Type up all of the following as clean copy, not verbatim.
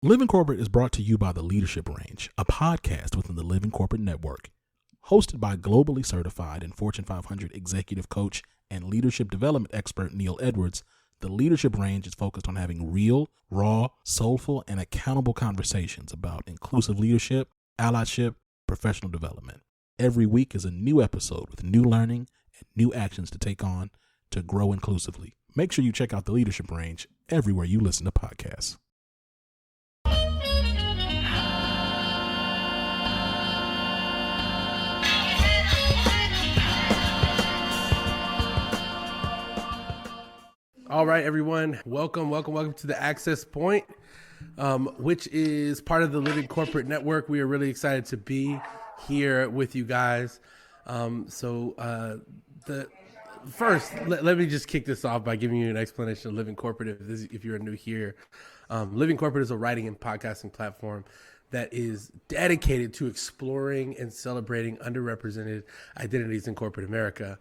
Living Corporate is brought to you by the Leadership Range, a podcast within the Living Corporate Network. Hosted by globally certified and Fortune 500 executive coach and leadership development expert Neil Edwards, the Leadership Range is focused on having real, raw, soulful, and accountable conversations about inclusive leadership, allyship, professional development. Every week is a new episode with new learning and new actions to take on to grow inclusively. Make sure you check out the Leadership Range everywhere you listen to podcasts. All right, everyone. Welcome to the Access Point, which is part of the Living Corporate Network. We are really excited to be here with you guys. Let me just kick this off by giving you an explanation of Living Corporate if you're new here. Living Corporate is a writing and podcasting platform that is dedicated to exploring and celebrating underrepresented identities in corporate America.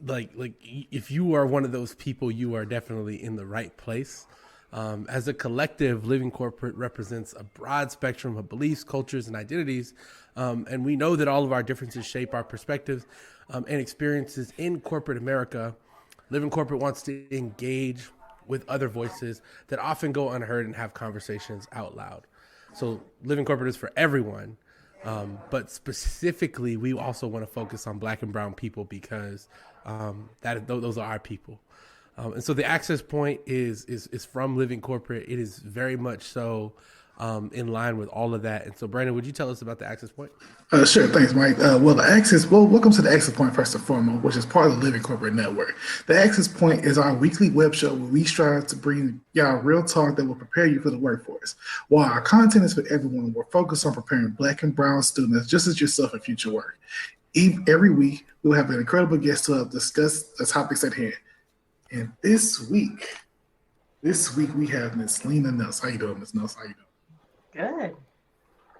If you are one of those people, you are definitely in the right place. As a collective, Living Corporate represents a broad spectrum of beliefs, cultures, and identities. And we know that all of our differences shape our perspectives and experiences in corporate America. Living Corporate wants to engage with other voices that often go unheard and have conversations out loud. So Living Corporate is for everyone. But specifically, we also want to focus on Black and brown people because those are our people. And so the Access Point is from Living Corporate. It is very much so in line with all of that. And so, Brandon, would you tell us about the Access Point? Sure. Thanks, Mike. Welcome to the Access Point, first and foremost, which is part of the Living Corporate Network. The Access Point is our weekly web show where we strive to bring y'all real talk that will prepare you for the workforce. While our content is for everyone, we're focused on preparing Black and brown students, just as yourself, in future work. Every week, we'll have an incredible guest to discuss the topics at hand. And this week we have Miss Lena Nelson. How you doing, Miss Nelson? How you doing?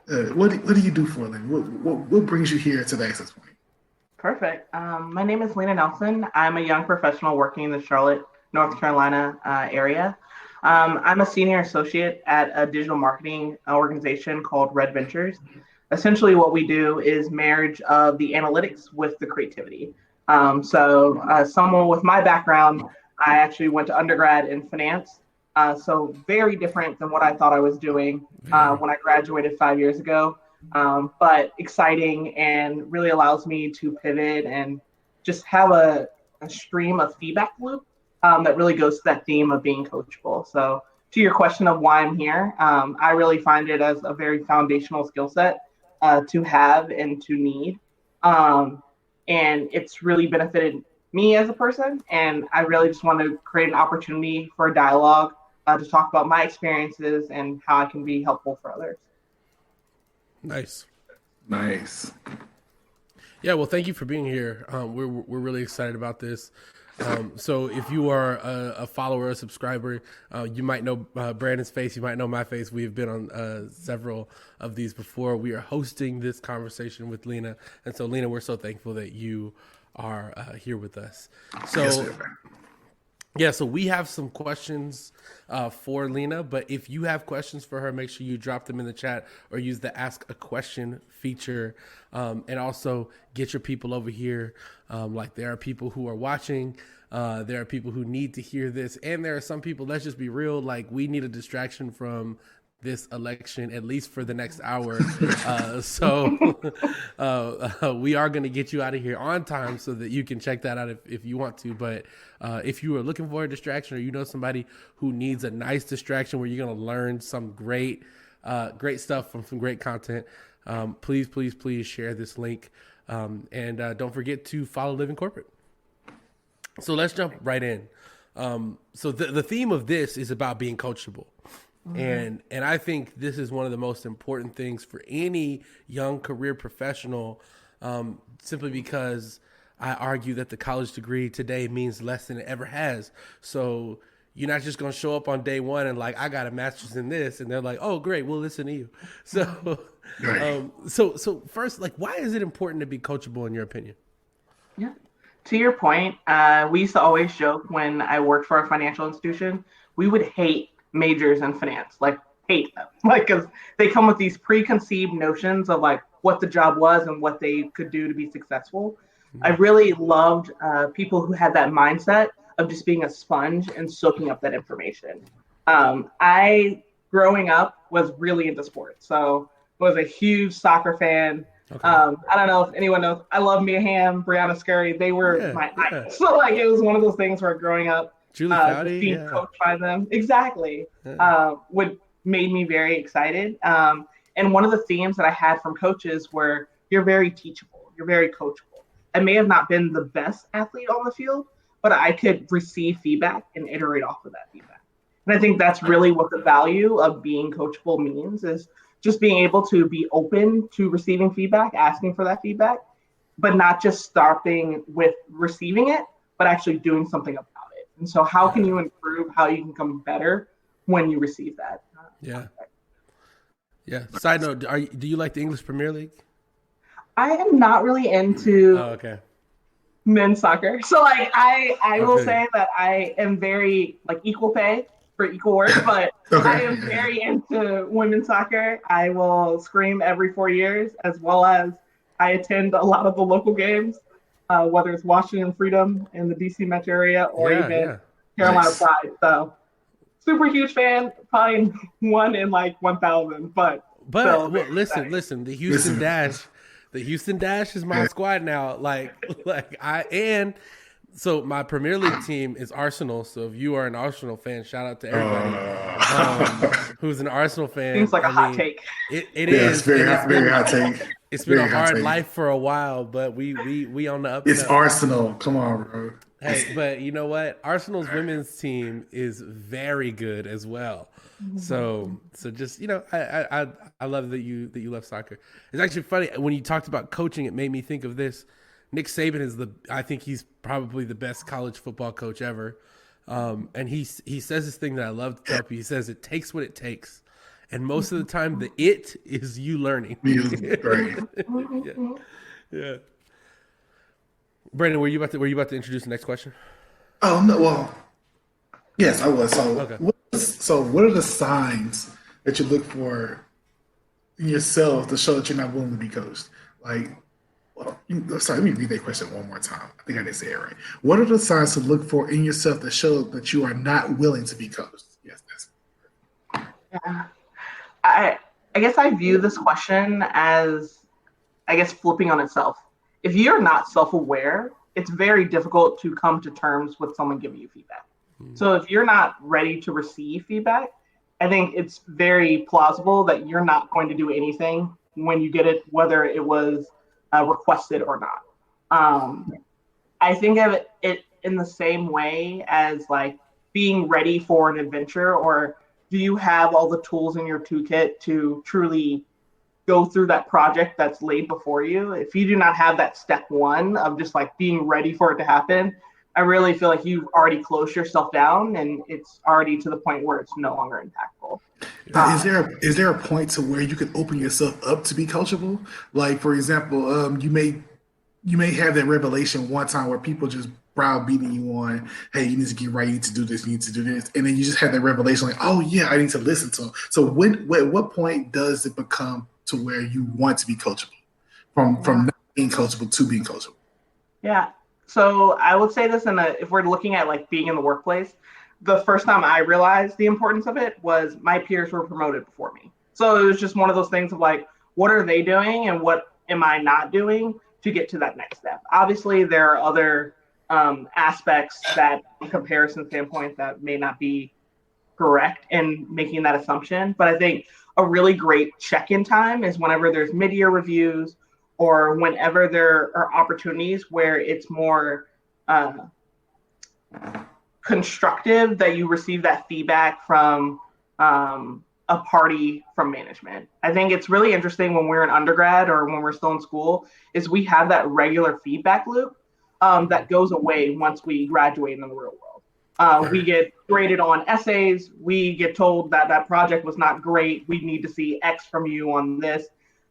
Good. What do you do for a living? What brings you here to the Access Point? Perfect. My name is Lena Nelson. I'm a young professional working in the Charlotte, North Carolina area. I'm a senior associate at a digital marketing organization called Red Ventures. Essentially, what we do is marriage of the analytics with the creativity. Someone with my background, I actually went to undergrad in finance. So very different than what I thought I was doing when I graduated 5 years ago, but exciting and really allows me to pivot and just have a stream of feedback loop that really goes to that theme of being coachable. So to your question of why I'm here, I really find it as a very foundational skill set to have and to need. And it's really benefited me as a person. And I really just want to create an opportunity for a dialogue to talk about my experiences and how I can be helpful for others. Nice. Yeah, well, thank you for being here. We're really excited about this. So if you are a follower, a subscriber, you might know Brandon's face, you might know my face. We've been on several of these before. We are hosting this conversation with Lena. And so, Lena, we're so thankful that you are here with us. So we have some questions for Lena, but if you have questions for her, make sure you drop them in the chat or use the Ask a Question feature. And also get your people over here. There are people who are watching. There are people who need to hear this. And there are some people, let's just be real, we need a distraction from this election, at least for the next hour. We are going to get you out of here on time so that you can check that out if you want to. But if you are looking for a distraction, or you know somebody who needs a nice distraction where you're going to learn some great stuff from some great content, please share this link. And don't forget to follow Living Corporate. So let's jump right in. So the theme of this is about being coachable. Mm-hmm. And I think this is one of the most important things for any young career professional, simply because I argue that the college degree today means less than it ever has. So you're not just going to show up on day one and I got a master's in this, and they're like, oh, great, we'll listen to you. So, right. So first, why is it important to be coachable in your opinion? Yeah. To your point, we used to always joke when I worked for a financial institution, we would hate majors in finance, like hate them, like because they come with these preconceived notions of like what the job was and what they could do to be successful. I really loved people who had that mindset of just being a sponge and soaking up that information. I, growing up, was really into sports, so was a huge soccer fan. Okay. I don't know if anyone knows. I love Mia Hamm, Brianna Scurry. They were my idols. So like it was one of those things where growing up, Julie just being coached by them, exactly, would made me very excited. And one of the themes that I had from coaches were you're very teachable, you're very coachable. I may have not been the best athlete on the field, but I could receive feedback and iterate off of that feedback. And I think that's really what the value of being coachable means, is just being able to be open to receiving feedback, asking for that feedback, but not just stopping with receiving it, but actually doing something about it. And so how can you improve, how you can become better when you receive that? Yeah. Side note, do you like the English Premier League? I am not really into men's soccer. So like I will say that I am very like equal pay for equal work, but I am very into women's soccer. I will scream every 4 years, as well as I attend a lot of the local games, whether it's Washington Freedom in the DC metro area or even Carolina Pride. So super huge fan, probably one in like 1,000, but well, listen, the Houston Dash is my squad now. So my Premier League team is Arsenal. So if you are an Arsenal fan, shout out to everybody who's an Arsenal fan. Seems like a hot take. It is. It's very hot take. It's been a hard life for a while, but we on the up. It's Arsenal. Come on, bro. Hey, but you know what? Arsenal's women's team is very good as well. So just, you know, I love that you love soccer. It's actually funny when you talked about coaching. It made me think of this. Nick Saban I think he's probably the best college football coach ever. And he says this thing that I love to tell people. He says it takes what it takes, and most of the time the it is you learning. Yeah. Brandon, were you about to introduce the next question? Oh no, well, yes, I was. So, okay. What are the signs that you look for in yourself to show that you're not willing to be coached? Like, sorry, let me read that question one more time. I think I didn't say it right. What are the signs to look for in yourself that show that you are not willing to be coached? Yes, that's. Yeah. I guess I view this question as, I guess, flipping on itself. If you're not self-aware, it's very difficult to come to terms with someone giving you feedback. So if you're not ready to receive feedback, I think it's very plausible that you're not going to do anything when you get it, whether it was requested or not. I think of it in the same way as like being ready for an adventure, or do you have all the tools in your toolkit to truly go through that project that's laid before you? If you do not have that step one of just like being ready for it to happen, I really feel like you've already closed yourself down and it's already to the point where it's no longer impactful. Is there a point to where you can open yourself up to be coachable? Like, for example, you may have that revelation one time where people just browbeating you on, hey, you need to get right, you need to do this, you need to do this, and then you just have that revelation like, oh yeah, I need to listen to them. So at what point does it become to where you want to be coachable, from not being coachable to being coachable? Yeah. So I would say this if we're looking at like being in the workplace, the first time I realized the importance of it was my peers were promoted before me. So it was just one of those things of like, what are they doing and what am I not doing to get to that next step? Obviously, there are other aspects that, from comparison standpoint, that may not be correct in making that assumption. But I think a really great check-in time is whenever there's mid-year reviews or whenever there are opportunities where it's more constructive that you receive that feedback from a party from management. I think it's really interesting when we're an undergrad or when we're still in school is we have that regular feedback loop that goes away once we graduate in the real world. We get graded on essays. We get told that that project was not great. We need to see X from you on this.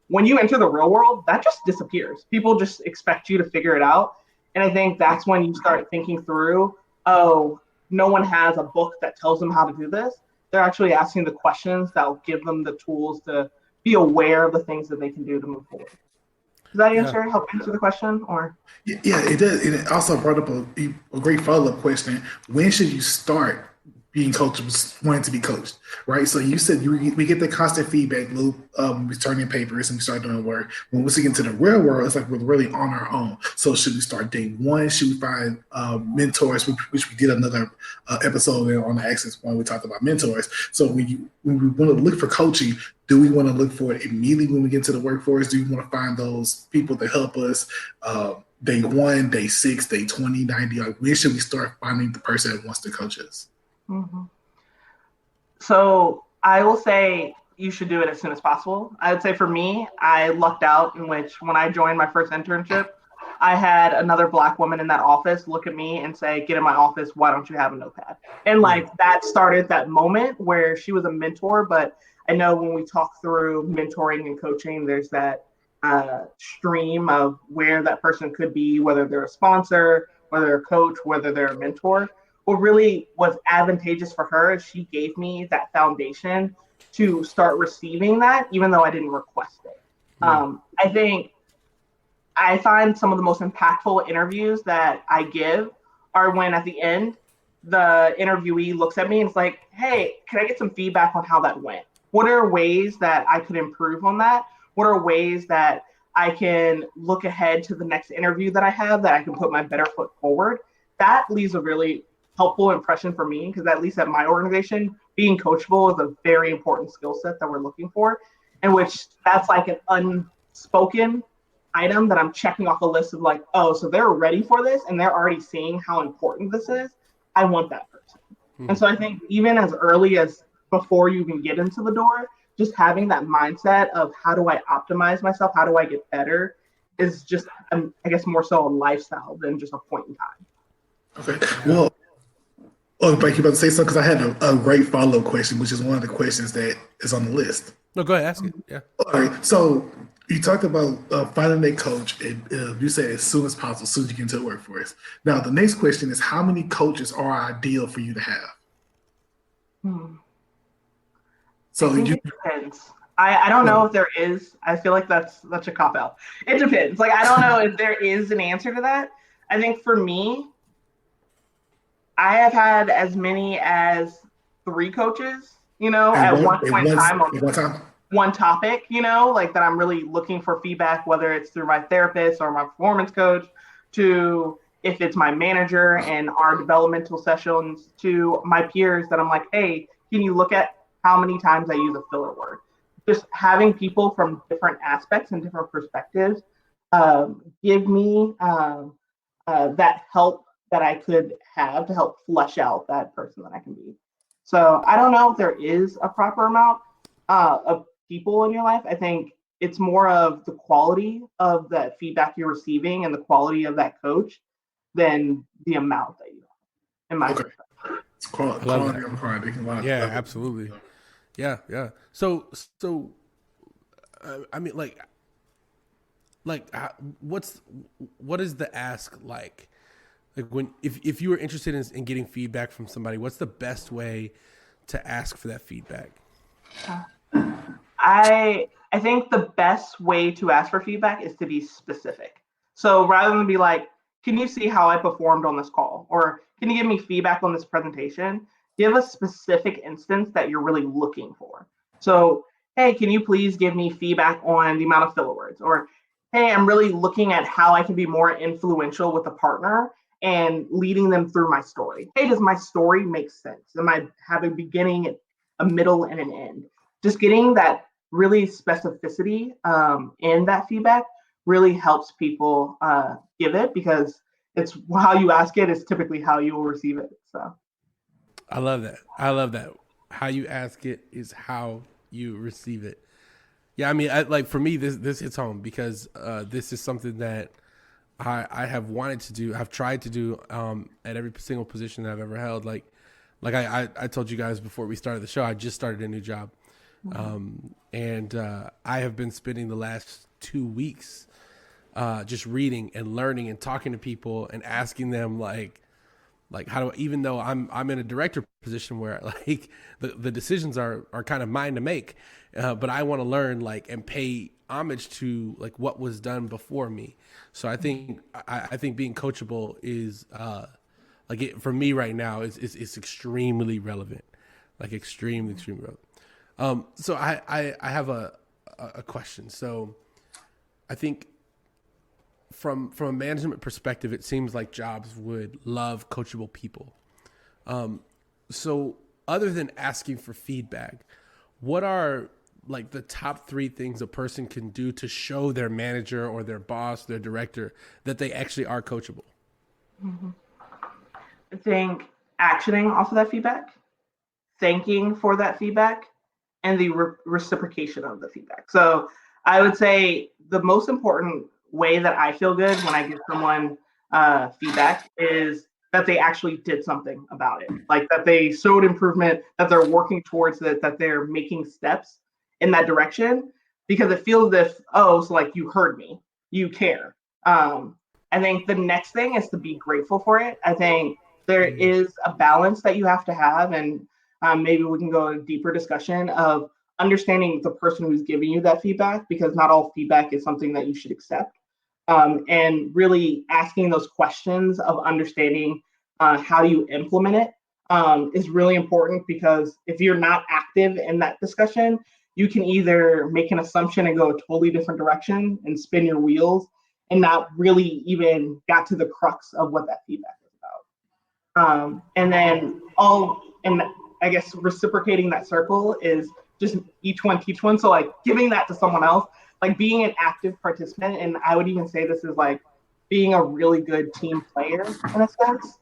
When you enter the real world, that just disappears. People just expect you to figure it out. And I think that's when you start thinking through, oh, no one has a book that tells them how to do this. they're actually asking the questions that will give them the tools to be aware of the things that they can do to move forward. Does that help answer the question? Or Yeah, it does. And it also brought up a great follow-up question. When should you start being coachable, wanting to be coached, right? So you said we get the constant feedback loop, returning papers, and we start doing work. When we get into the real world, it's like we're really on our own. So should we start day one? Should we find mentors, which we did another episode on the Access Point, we talked about mentors. So when we want to look for coaching, do we want to look for it immediately when we get to the workforce? Do we want to find those people to help us day 1, day 6, day 20, 90? Like, when should we start finding the person that wants to coach us? Mm-hmm. So I will say you should do it as soon as possible. I would say for me, I lucked out in which when I joined my first internship, I had another Black woman in that office look at me and say, "Get in my office. Why don't you have a notepad?" And like that started that moment where she was a mentor. But I know when we talk through mentoring and coaching, there's that stream of where that person could be, whether they're a sponsor, whether they're a coach, whether they're a mentor. What really was advantageous for her is she gave me that foundation to start receiving that, even though I didn't request it. I think I find some of the most impactful interviews that I give are when at the end, the interviewee looks at me and it's like, "Hey, can I get some feedback on how that went? What are ways that I could improve on that? What are ways that I can look ahead to the next interview that I have, that I can put my better foot forward?" That leaves a really helpful impression for me, because at least at my organization, being coachable is a very important skill set that we're looking for, in which that's like an unspoken item that I'm checking off a list of like, oh, so they're ready for this and they're already seeing how important this is. I want that person. And so I think even as early as before you even get into the door, just having that mindset of how do I optimize myself, how do I get better, is just, I guess, more so a lifestyle than just a point in time. Okay. Well, Mike, you about to say something? Because I had a great follow-up question, which is one of the questions that is on the list. No, go ahead, ask it. Yeah. All right. So you talked about finding a coach, and you said as soon as possible, as soon as you get into the workforce. Now, the next question is, how many coaches are ideal for you to have? So I think it depends. I don't know if there is. I feel like that's such a cop-out. It depends. Like, I don't know if there is an answer to that. I think for me, I have had as many as 3 coaches, at one point in time on one topic, like that I'm really looking for feedback, whether it's through my therapist or my performance coach, to if it's my manager and our developmental sessions, to my peers that I'm like, "Hey, can you look at how many times I use a filler word?" Just having people from different aspects and different perspectives give me that help that I could have to help flesh out that person that I can be. So I don't know if there is a proper amount of people in your life. I think it's more of the quality of that feedback you're receiving and the quality of that coach than the amount that you have, in my perspective. It's quality of quality. Yeah, absolutely. Yeah. So I mean, what is the ask like? Like, when if you were interested in getting feedback from somebody, what's the best way to ask for that feedback? I think the best way to ask for feedback is to be specific. So rather than be like, "Can you see how I performed on this call?" or "Can you give me feedback on this presentation?" Give a specific instance that you're really looking for. So, "Hey, can you please give me feedback on the amount of filler words?" Or, "Hey, I'm really looking at how I can be more influential with a partner and leading them through my story. Hey, does my story make sense? Am I have a beginning, a middle, and an end?" Just getting that really specificity in that feedback really helps people give it, because it's how you ask it is typically how you will receive it. So I love that. How you ask it is how you receive it. Yeah, I mean, for me, this hits home, because this is something that I have wanted to do. I've tried to do at every single position that I've ever held. Like I told you guys before we started the show, I just started a new job. And I have been spending the last 2 weeks just reading and learning and talking to people and asking them, like, Like how do, even though I'm in a director position where like the decisions are kind of mine to make, but I want to learn like and pay homage to like what was done before me. So I think being coachable is like it, for me right now is extremely relevant, like extremely relevant. So I have a question. So I think from a management perspective, it seems like jobs would love coachable people. So other than asking for feedback, what are like the top 3 things a person can do to show their manager or their boss, their director, that they actually are coachable? Mm-hmm. I think actioning off of that feedback, thanking for that feedback, and the reciprocation of the feedback. So I would say the most important way that I feel good when I give someone feedback is that they actually did something about it, like that they showed improvement, that they're working towards it, that they're making steps in that direction, because it feels as if, oh, so like you heard me, you care. I think the next thing is to be grateful for it. I think there is a balance that you have to have, and maybe we can go in a deeper discussion of understanding the person who's giving you that feedback, because not all feedback is something that you should accept. And really asking those questions of understanding how do you implement it is really important, because if you're not active in that discussion, you can either make an assumption and go a totally different direction and spin your wheels and not really even got to the crux of what that feedback is about. And then and I guess reciprocating that circle is just each one teach one. So like giving that to someone else, like being an active participant. And I would even say this is like being a really good team player in a sense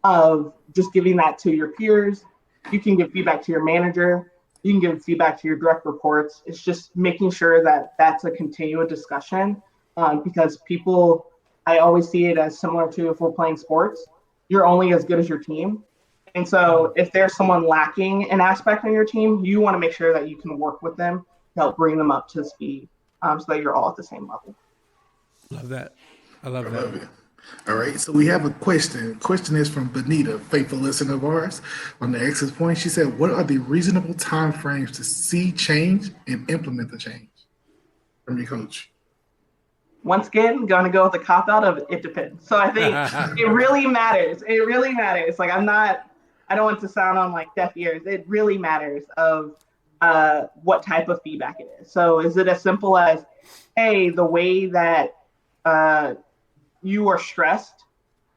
of just giving that to your peers. You can give feedback to your manager. You can give feedback to your direct reports. It's just making sure that that's a continuous discussion, because people, I always see it as similar to if we're playing sports, you're only as good as your team. And so if there's someone lacking an aspect on your team, you want to make sure that you can work with them to help bring them up to speed, so that you're all at the same level. Love that. I love it. All right, so we have a question. Question is from Benita, faithful listener of ours. On the Access Point, she said, what are the reasonable time frames to see change and implement the change from your coach? Once again, going to go with the cop out of it depends. So I think it really matters. It really matters. Like I don't want to sound on like deaf ears. It really matters of what type of feedback it is. So is it as simple as, hey, the way that you are stressed,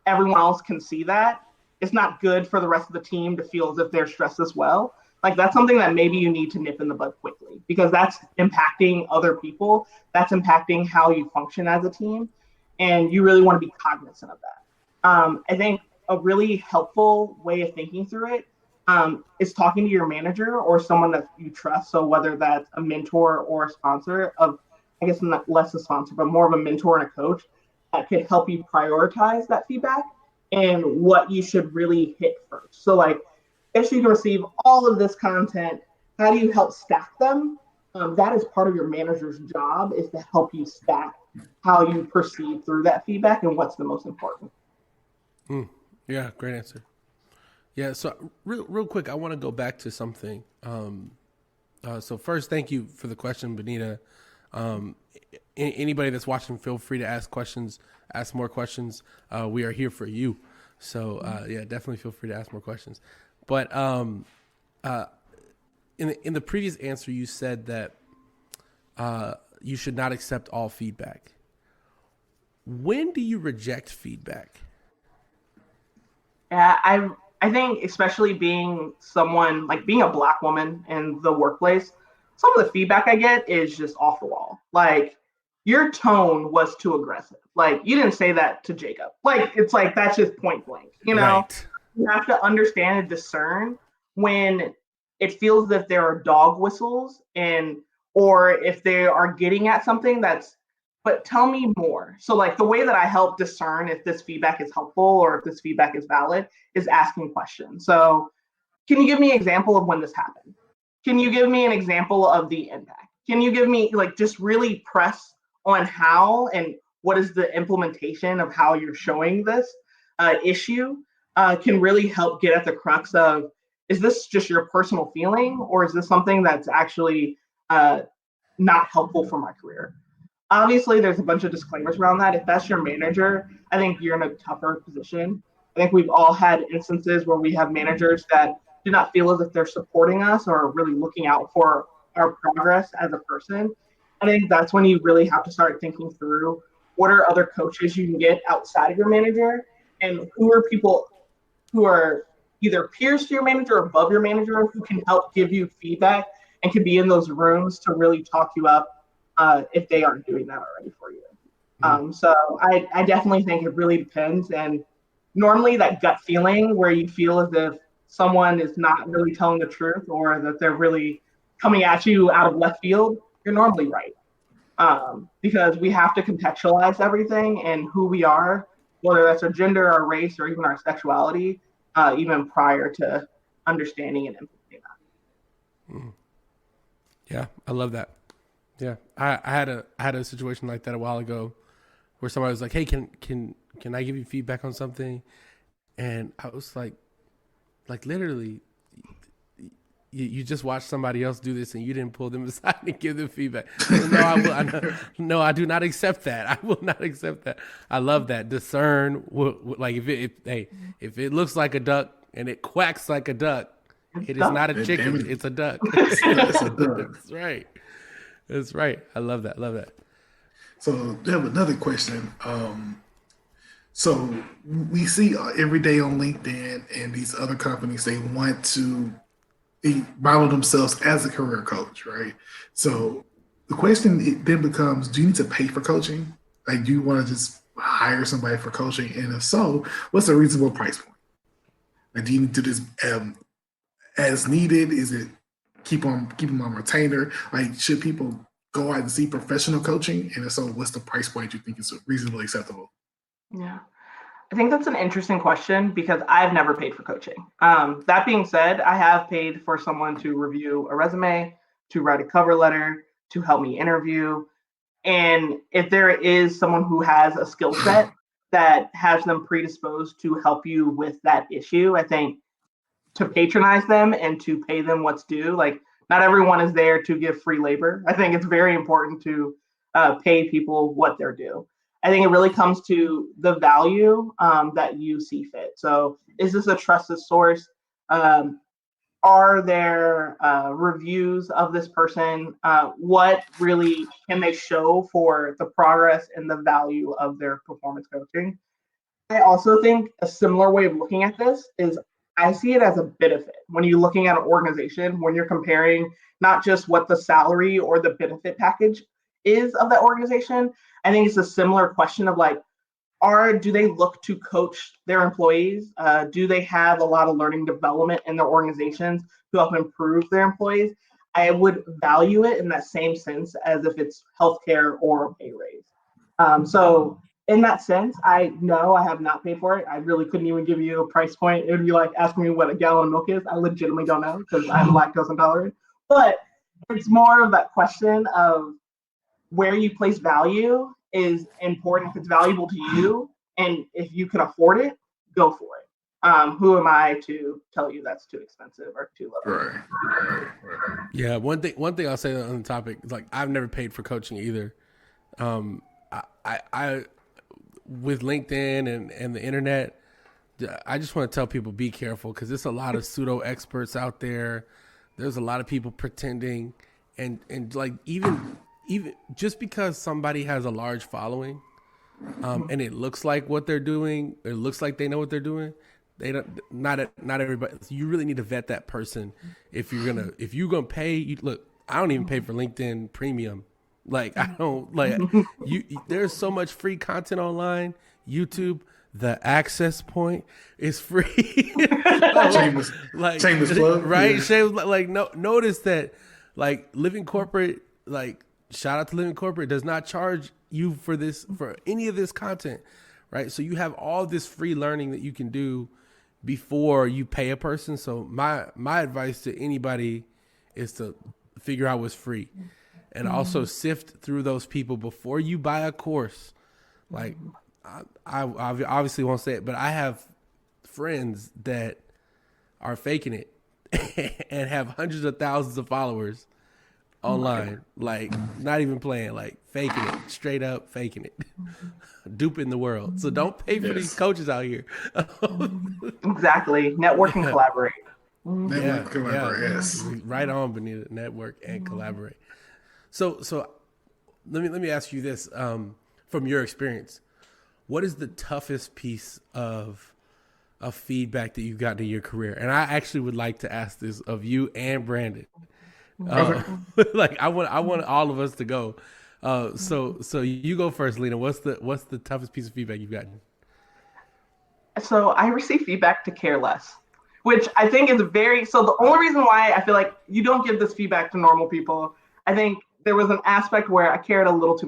everyone else can see that. It's not good for the rest of the team to feel as if they're stressed as well. Like that's something that maybe you need to nip in the bud quickly, because that's impacting other people. That's impacting how you function as a team. And you really want to be cognizant of that. I think a really helpful way of thinking through it is talking to your manager or someone that you trust. So whether that's a mentor or a sponsor of, I guess not less a sponsor, but more of a mentor and a coach that could help you prioritize that feedback and what you should really hit first. So like, if you receive all of this content, how do you help stack them? That is part of your manager's job, is to help you stack how you proceed through that feedback and what's the most important. Yeah, great answer. Yeah, so real quick, I want to go back to something. So first, thank you for the question, Benita. Anybody that's watching, feel free to ask questions, ask more questions. We are here for you. So yeah, definitely feel free to ask more questions. But in the previous answer, you said that you should not accept all feedback. When do you reject feedback? Yeah, I think especially being someone like being a Black woman in the workplace, some of the feedback I get is just off the wall. Like, your tone was too aggressive. Like, you didn't say that to Jacob. Like, it's like that's just point blank. You know, right. You have to understand and discern when it feels that there are dog whistles, or if they are getting at something that's, but tell me more. So like the way that I help discern if this feedback is helpful or if this feedback is valid is asking questions. So can you give me an example of when this happened? Can you give me an example of the impact? Can you give me like just really press on how and what is the implementation of how you're showing this issue? can really help get at the crux of, is this just your personal feeling, or is this something that's actually not helpful for my career? Obviously, there's a bunch of disclaimers around that. If that's your manager, I think you're in a tougher position. I think we've all had instances where we have managers that do not feel as if they're supporting us or really looking out for our progress as a person. I think that's when you really have to start thinking through, what are other coaches you can get outside of your manager, and who are people who are either peers to your manager or above your manager who can help give you feedback and can be in those rooms to really talk you up if they aren't doing that already for you. So I definitely think it really depends. And normally that gut feeling where you feel as if someone is not really telling the truth, or that they're really coming at you out of left field, you're normally right. Because we have to contextualize everything and who we are, whether that's our gender, our race, or even our sexuality, even prior to understanding and implementing that. Yeah, I love that. Yeah, I had a situation like that a while ago, where somebody was like, "Hey, can I give you feedback on something?" And I was like literally, you just watched somebody else do this and you didn't pull them aside and give them feedback. No, I do not accept that. I will not accept that. I love that. Discern, like if it looks like a duck and it quacks like a duck, it is not a chicken. It's a duck. It's a duck. That's right. That's right. I love that. Love that. So I have another question. So we see every day on LinkedIn and these other companies, they want to model themselves as a career coach, right? So the question then becomes, do you need to pay for coaching? Like, do you want to just hire somebody for coaching? And if so, what's a reasonable price point? Like, do you need to do this as needed? Is it keep them on retainer? Like, should people go out and see professional coaching? And if so, what's the price point you think is reasonably acceptable? Yeah, I think that's an interesting question because I've never paid for coaching. That being said, I have paid for someone to review a resume, to write a cover letter, to help me interview. And if there is someone who has a skill set that has them predisposed to help you with that issue, I think to patronize them and to pay them what's due, like not everyone is there to give free labor. I think it's very important to pay people what they're due. I think it really comes to the value that you see fit. So is this a trusted source? Are there reviews of this person? What really can they show for the progress and the value of their performance coaching? I also think a similar way of looking at this is I see it as a benefit. When you're looking at an organization, when you're comparing not just what the salary or the benefit package is of that organization, I think it's a similar question of like, do they look to coach their employees? Do they have a lot of learning development in their organizations to help improve their employees? I would value it in that same sense as if it's healthcare or a pay raise. So in that sense, I know I have not paid for it. I really couldn't even give you a price point. It would be like asking me what a gallon of milk is. I legitimately don't know because I'm lactose intolerant. But it's more of that question of where you place value is important. If it's valuable to you and if you can afford it, go for it. Who am I to tell you that's too expensive or too low? Right. Yeah, one thing I'll say on the topic is like I've never paid for coaching either. I with LinkedIn and the internet, I just want to tell people be careful because there's a lot of pseudo experts out there. There's a lot of people pretending, and like even just because somebody has a large following, and it looks like what they're doing, it looks like they know what they're doing. They don't. Not everybody. You really need to vet that person if you're gonna pay. Look, I don't even pay for LinkedIn Premium. Like I don't like you. There's so much free content online. YouTube, the access point is free. Shameless plug, right? Yeah. Shameless. Like no. Notice that, like Living Corporate. Like shout out to Living Corporate does not charge you for any of this content, right? So you have all this free learning that you can do before you pay a person. So my advice to anybody is to figure out what's free. And also sift through those people before you buy a course. Like I obviously won't say it, but I have friends that are faking it and have hundreds of thousands of followers online, like not even playing, like faking it, straight up faking it, duping the world. So don't pay for these coaches out here. Exactly. Network and collaborate. Network, collaborate, yes. Right on, Benita. Network and collaborate. So let me ask you this, from your experience, what is the toughest piece of feedback that you've gotten in your career? And I actually would like to ask this of you and Brandon. Like I want all of us to go. So you go first, Lena. What's the toughest piece of feedback you've gotten? So I receive feedback to care less, which I think is so the only reason why I feel like you don't give this feedback to normal people, I think there was an aspect where I cared a little too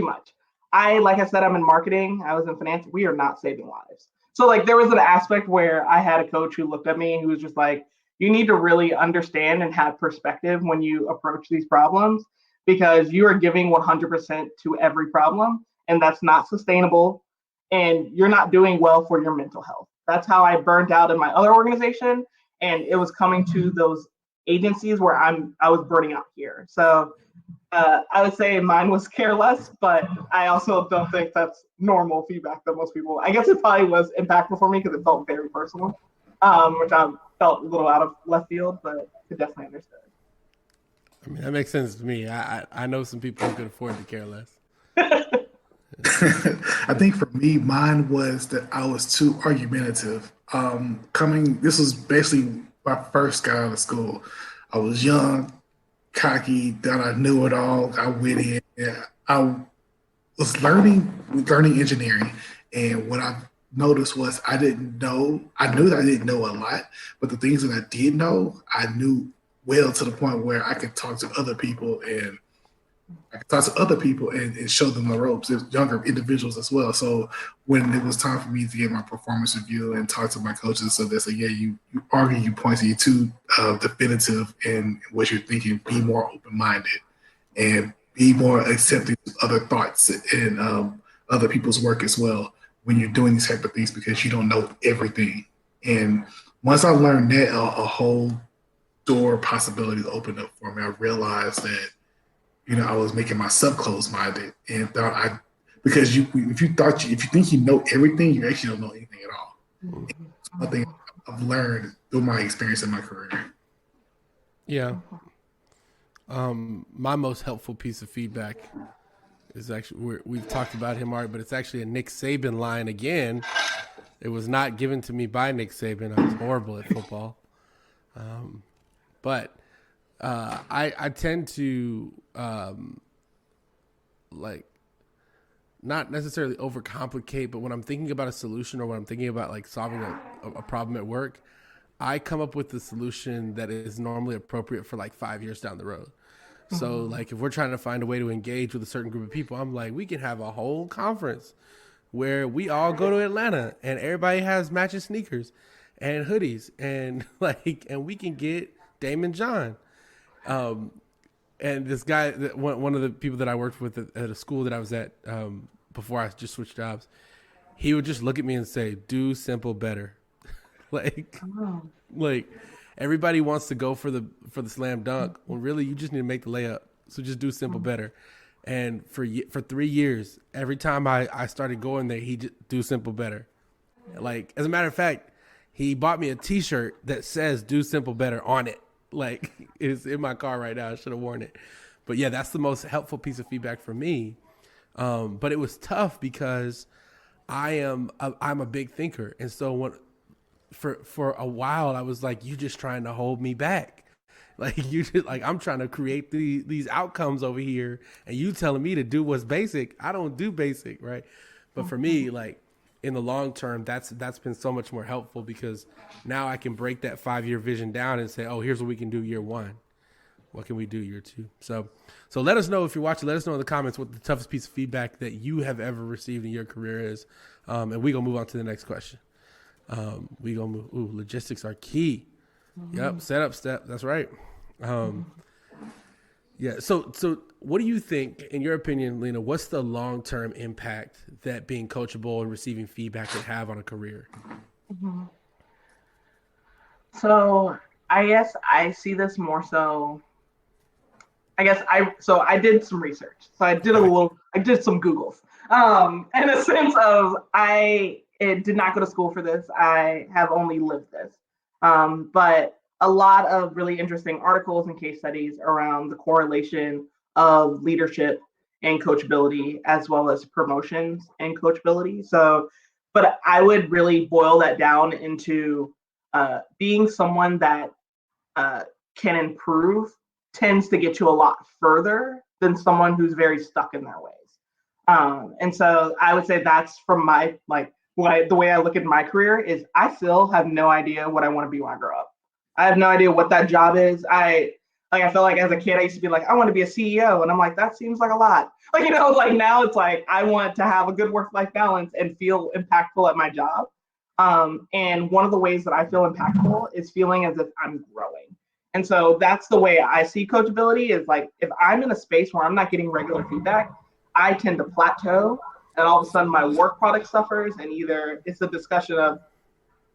much. Like I said, I'm in marketing. I was in finance. We are not saving lives. So like there was an aspect where I had a coach who looked at me and who was just like, you need to really understand and have perspective when you approach these problems, because you are giving 100% to every problem, and that's not sustainable, and you're not doing well for your mental health. That's how I burned out in my other organization, and it was coming to those agencies where I was burning out here. So I would say mine was careless, but I also don't think that's normal feedback that most people. I guess it probably was impactful for me because it felt very personal, which I felt a little out of left field, but could definitely understand. I mean, that makes sense to me. I know some people who could afford to care less. I think for me, mine was that I was too argumentative. This was basically my first guy out of school. I was young, cocky, that I knew it all. I went in. I was learning engineering, and what I noticed was I knew that I didn't know a lot, but the things that I did know, I knew well to the point where I could talk to other people and show them the ropes. There's younger individuals as well. So when it was time for me to get my performance review and talk to my coaches, so they said, yeah, you argue, you point to, you too definitive in what you're thinking, be more open-minded and be more accepting of other thoughts and other people's work as well when you're doing these type of things, because you don't know everything. And once I learned that, a whole door possibilities opened up for me. I realized that, I was making myself closed-minded, and because if you think you know everything, you actually don't know anything at all. Mm-hmm. It's one thing I've learned through my experience in my career. Yeah. My most helpful piece of feedback is actually, we've talked about him already, but it's actually a Nick Saban line again. It was not given to me by Nick Saban. I was horrible at football. But I tend to not necessarily overcomplicate, but when I'm thinking about a solution or when I'm thinking about like solving a problem at work, I come up with the solution that is normally appropriate for like 5 years down the road. So like if we're trying to find a way to engage with a certain group of people, I'm like, we can have a whole conference where we all go to Atlanta and everybody has matching sneakers and hoodies and and we can get Damon John. And this guy, one of the people that I worked with at a school that I was at before I just switched jobs, he would just look at me and say, do simple better. like everybody wants to go for the slam dunk. Well, really, you just need to make the layup. So just do simple better. And for 3 years, every time I started going there, he just do simple better. Like, as a matter of fact, he bought me a T-shirt that says do simple better on it. Like, it's in my car right now. I should have worn it. But yeah, that's the most helpful piece of feedback for me. But it was tough because I'm a big thinker. And so for a while, I was like, you just trying to hold me back. Like, I'm trying to create these outcomes over here, and you telling me to do what's basic. I don't do basic, right? But for me, like, in the long term, that's been so much more helpful, because now I can break that 5-year vision down and say, oh, here's what we can do year 1. What can we do year 2? So let us know if you're watching. Let us know in the comments what the toughest piece of feedback that you have ever received in your career is. And we're going to move on to the next question. We going to move. Logistics are key. Yep. Set up step. That's right. Yeah. So what do you think, in your opinion, Lena, what's the long-term impact that being coachable and receiving feedback can have on a career? So I guess I see this more so. I did some research. So I did some Googles. In a sense of I did not go to school for this. I have only lived this. But a lot of really interesting articles and case studies around the correlation of leadership and coachability as well as promotions and coachability. So, but I would really boil that down into being someone that uh, can improve tends to get you a lot further than someone who's very stuck in their ways. And so I would say that's from my the way I look at my career is I still have no idea what I want to be when I grow up. I have no idea what that job is. I felt like as a kid I used to be like I want to be a CEO, and I'm like that seems like a lot. Like now it's like I want to have a good work-life balance and feel impactful at my job. And one of the ways that I feel impactful is feeling as if I'm growing. And so that's the way I see coachability is like if I'm in a space where I'm not getting regular feedback, I tend to plateau and all of a sudden my work product suffers and either it's a discussion of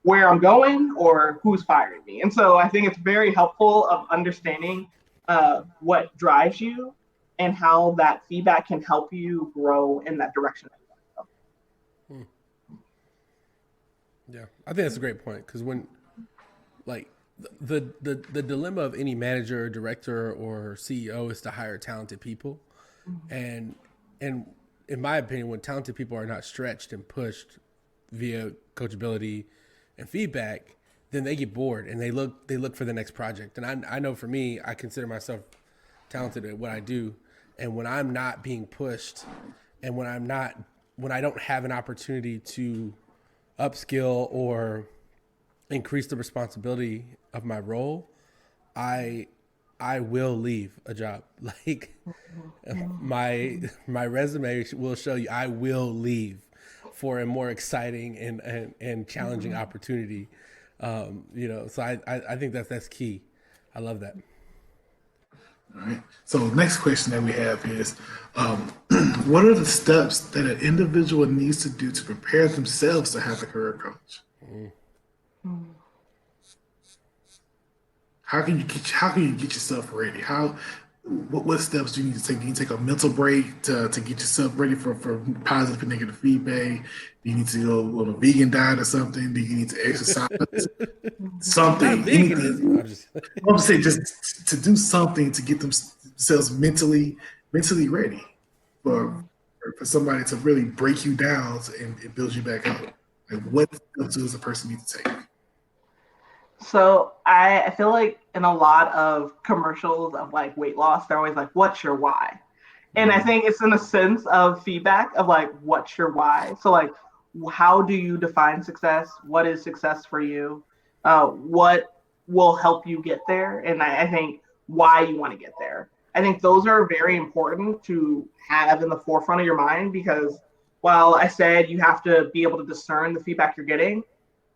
where I'm going or who's firing me. And so I think it's very helpful of understanding what drives you and how that feedback can help you grow in that direction. Yeah, I think that's a great point because when, like, the dilemma of any manager, director, or CEO is to hire talented people, and in my opinion, when talented people are not stretched and pushed via coachability and feedback, then they get bored and they look for the next project. And I know for me, I consider myself talented at what I do, and when I'm not being pushed, and when I don't have an opportunity to upskill or increase the responsibility of my role, I will leave a job. Like my resume will show you I will leave for a more exciting and challenging opportunity. So I think that's key. I love that. All right. So next question that we have is, what are the steps that an individual needs to do to prepare themselves to have a career coach? How can you get yourself ready? What steps do you need to take? Do you take a mental break to get yourself ready for positive and negative feedback? Do you need to go on a vegan diet or something? Do you need to exercise? Something, anything. I'm saying just to do something to get themselves mentally ready for somebody to really break you down and build you back up. Like what steps does a person need to take? So I feel like in a lot of commercials of like weight loss, they're always like, what's your why? And I think it's in a sense of feedback of like, what's your why? So like, how do you define success? What is success for you? What will help you get there? And I think why you want to get there. I think those are very important to have in the forefront of your mind because while I said you have to be able to discern the feedback you're getting,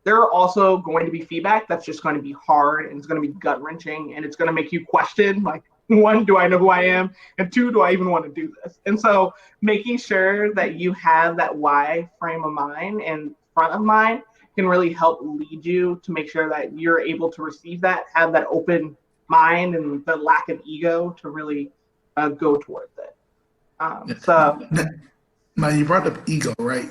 there are also going to be feedback that's just going to be hard and it's going to be gut wrenching and it's going to make you question like, one, do I know who I am? And two, do I even want to do this? And so making sure that you have that why frame of mind and front of mind can really help lead you to make sure that you're able to receive that, have that open mind and the lack of ego to really go towards it. Now you brought up ego, right?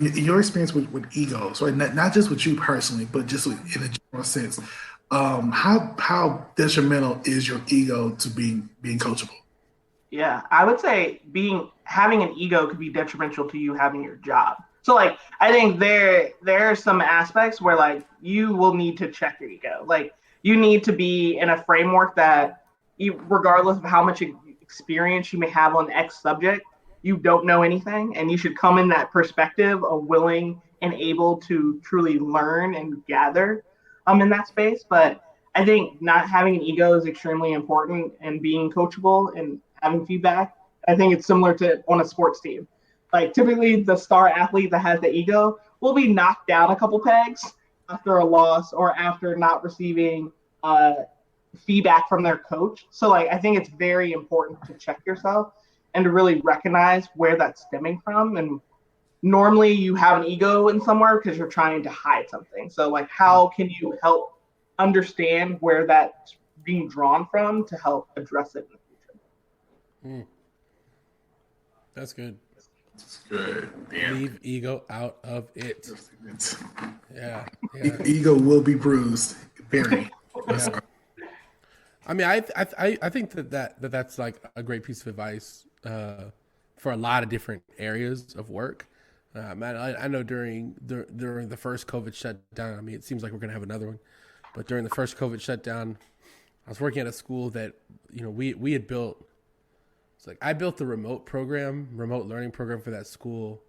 Your experience with egos, right? Not just with you personally, but just in a general sense. How detrimental is your ego to being coachable? Yeah, I would say having an ego could be detrimental to you having your job. So like I think there are some aspects where like you will need to check your ego. Like you need to be in a framework that you, regardless of how much experience you may have on X subject, you don't know anything, and you should come in that perspective of willing and able to truly learn and gather in that space. But I think not having an ego is extremely important and being coachable and having feedback. I think it's similar to on a sports team. Like typically the star athlete that has the ego will be knocked down a couple pegs after a loss or after not receiving feedback from their coach. So like I think it's very important to check yourself and to really recognize where that's stemming from. And normally you have an ego in somewhere because you're trying to hide something. So like how can you help understand where that's being drawn from to help address it in the future. That's good. That's good. Damn. Leave ego out of it. Yeah. Ego will be bruised. Very. Yeah. I mean, I think that's like a great piece of advice for a lot of different areas of work. Man, I know during the first COVID shutdown, I mean, it seems like we're gonna have another one, but during the first COVID shutdown, I was working at a school that we had built. It's like I built the remote learning program for that school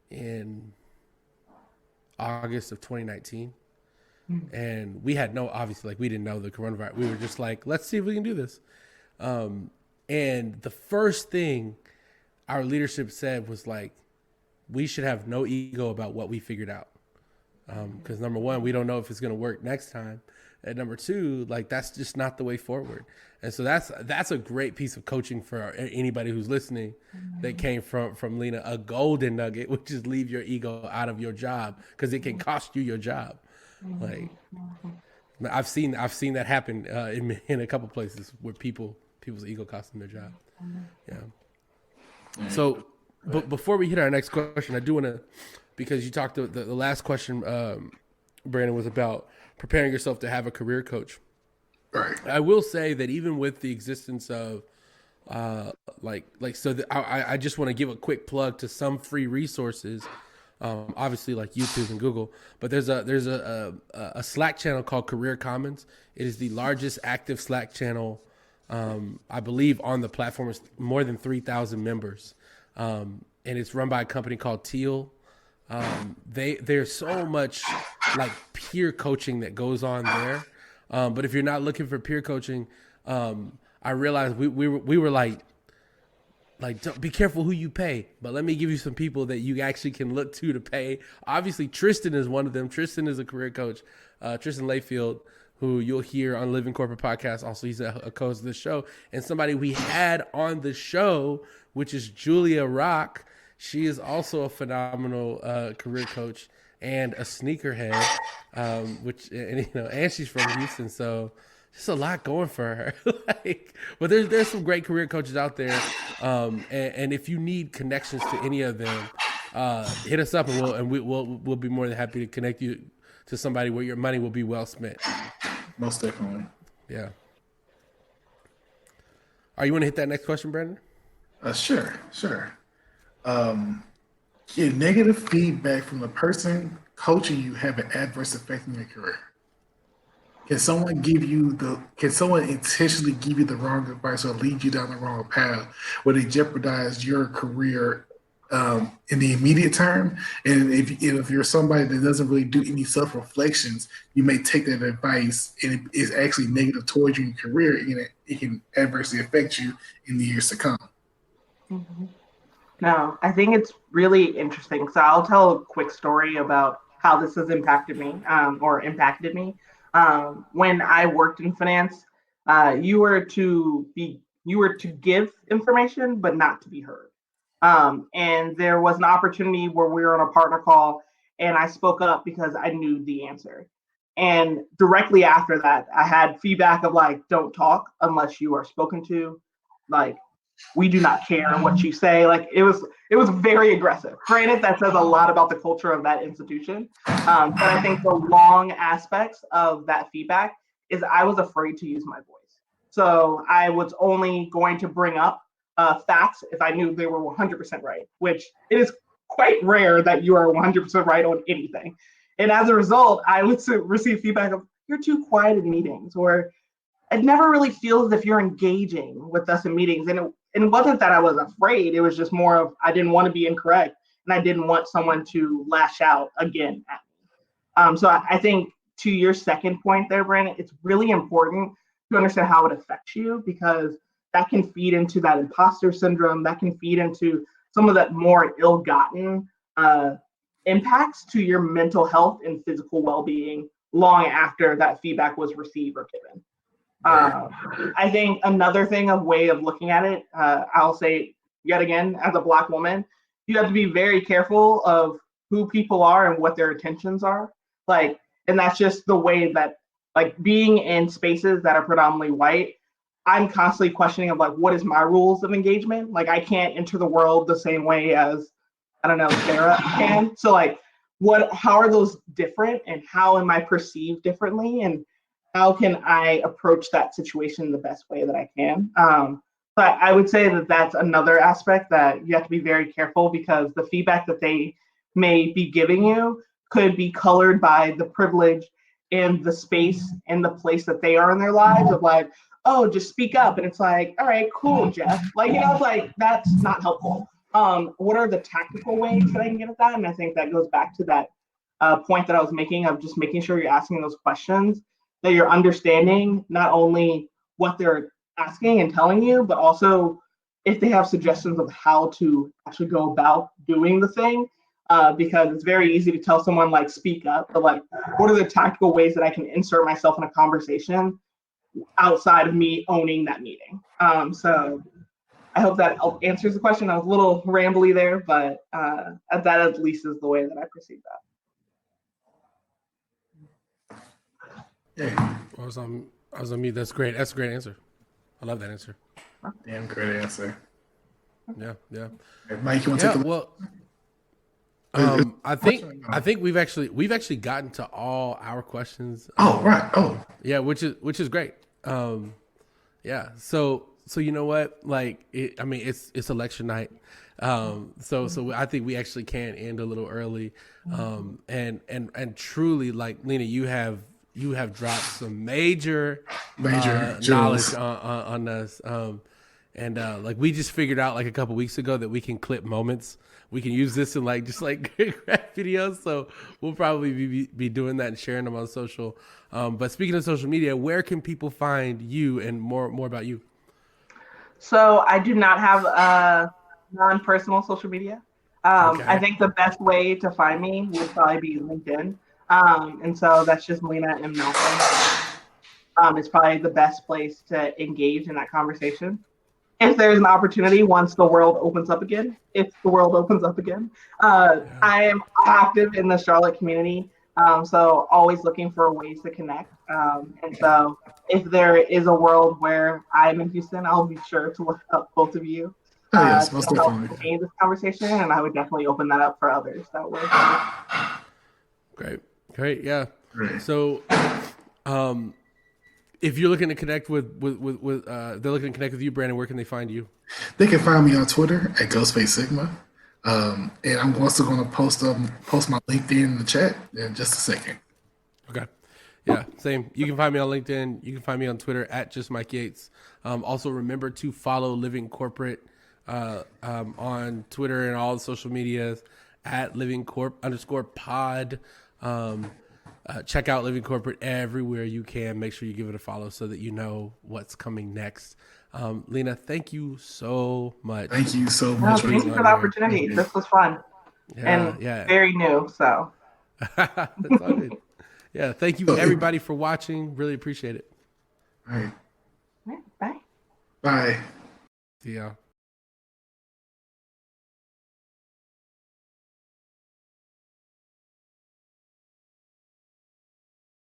in August of 2019. And we had obviously, like, we didn't know the coronavirus. We were just like, let's see if we can do this. And the first thing our leadership said was like, we should have no ego about what we figured out. Because number one, we don't know if it's going to work next time. And number two, like, that's just not the way forward. And so that's a great piece of coaching for anybody who's listening that came from Lena, a golden nugget, which is leave your ego out of your job because it can cost you your job. Like, I've seen that happen in a couple places where people's ego cost them their job. Yeah. So, but before we hit our next question, I do want to, because you talked the last question, Brandon, was about preparing yourself to have a career coach. Right. I will say that even with the existence of I just want to give a quick plug to some free resources. Obviously like YouTube and Google, but there's a Slack channel called Career Commons. It is the largest active Slack channel, I believe, on the platform. It's more than 3,000 members, and it's run by a company called Teal. There's so much like peer coaching that goes on there, but if you're not looking for peer coaching, I realized we were like, don't be careful who you pay, but let me give you some people that you actually can look to pay. Obviously, Tristan is one of them. Tristan is a career coach. Tristan Layfield, who you'll hear on Living Corporate Podcast. Also, he's a co-host of the show. And somebody we had on the show, which is Julia Rock. She is also a phenomenal career coach and a sneakerhead, and she's from Houston, so just a lot going for her. But there's some great career coaches out there, and if you need connections to any of them, hit us up, and we'll be more than happy to connect you to somebody where your money will be well spent. Most definitely. Yeah. You want to hit that next question, Brandon? Sure. Get negative feedback from the person coaching you have an adverse effect on your career. Can someone intentionally give you the wrong advice or lead you down the wrong path where they jeopardize your career in the immediate term? And if you're somebody that doesn't really do any self-reflections, you may take that advice and it is actually negative towards you in your career, and it can adversely affect you in the years to come. Mm-hmm. No, I think it's really interesting. So I'll tell a quick story about how this has impacted me. When I worked in finance, you were to give information, but not to be heard. And there was an opportunity where we were on a partner call, and I spoke up because I knew the answer. And directly after that, I had feedback of like, don't talk unless you are spoken to. Like, we do not care what you say. Like, it was very aggressive. Granted, that says a lot about the culture of that institution. But I think the long aspects of that feedback is I was afraid to use my voice. So I was only going to bring up facts if I knew they were 100% right, which it is quite rare that you are 100% right on anything. And as a result, I would receive feedback of, you're too quiet in meetings, or it never really feels as if you're engaging with us in meetings. And it wasn't that I was afraid. It was just more of, I didn't want to be incorrect, and I didn't want someone to lash out again at me. So I think to your second point there, Brandon, it's really important to understand how it affects you, because that can feed into that imposter syndrome. That can feed into some of that more ill-gotten impacts to your mental health and physical well-being long after that feedback was received or given. I think another thing, a way of looking at it, I'll say yet again, as a Black woman, you have to be very careful of who people are and what their intentions are. Like, and that's just the way that like being in spaces that are predominantly white, I'm constantly questioning of like, what is my rules of engagement? Like, I can't enter the world the same way as, I don't know, Sarah can. So like, how are those different, and how am I perceived differently, and how can I approach that situation the best way that I can? But I would say that that's another aspect that you have to be very careful, because the feedback that they may be giving you could be colored by the privilege and the space and the place that they are in their lives, of like, oh, just speak up. And it's like, all right, cool, Jeff. Like, it's like, that's not helpful. What are the tactical ways that I can get at that? And I think that goes back to that point that I was making, of just making sure you're asking those questions, that you're understanding not only what they're asking and telling you, but also if they have suggestions of how to actually go about doing the thing. Because it's very easy to tell someone like speak up, but like, what are the tactical ways that I can insert myself in a conversation outside of me owning that meeting? So I hope that answers the question. I was a little rambly there, but that at least is the way that I perceive that. Yeah. I was on mute. That's great. That's a great answer. I love that answer. Damn great answer. Yeah. Hey, Mike, you want to take a Well, I think we've actually gotten to all our questions. Right. Yeah, which is great. Yeah. So you know what? Like, it's election night. So I think we actually can end a little early. And truly, like, Lena, you have dropped some major knowledge on us. And like, we just figured out like a couple weeks ago that we can clip moments. We can use this in like, just like grab videos. So we'll probably be doing that and sharing them on social. But speaking of social media, where can people find you and more about you? So I do not have non-personal social media. Okay. I think the best way to find me would probably be LinkedIn. And so that's just Lena M. Nelson. It's probably the best place to engage in that conversation. If there's an opportunity, once the world opens up again, I am active in the Charlotte community. So always looking for ways to connect. And so if there is a world where I'm in Houston, I'll be sure to look up both of you. Yes, most to help definitely. continue this conversation, and I would definitely open that up for others that would. Great. Yeah. Great. So, if you're looking to connect with they're looking to connect with you, Brandon, where can they find you? They can find me on Twitter at Ghostface Sigma. And I'm also going to post my LinkedIn in the chat in just a second. Okay. Yeah, same. You can find me on LinkedIn. You can find me on Twitter at just Mike Yates. Also, remember to follow Living Corporate on Twitter and all the social medias at livingcorp_pod. Check out Living Corporate everywhere you can. Make sure you give it a follow so that you know what's coming next. Lena, thank you so much. Thank you so much. Thank you for the opportunity. This was fun and very new. So that's all good. Yeah, thank you everybody for watching. Really appreciate it. All right. bye. Bye. See y'all.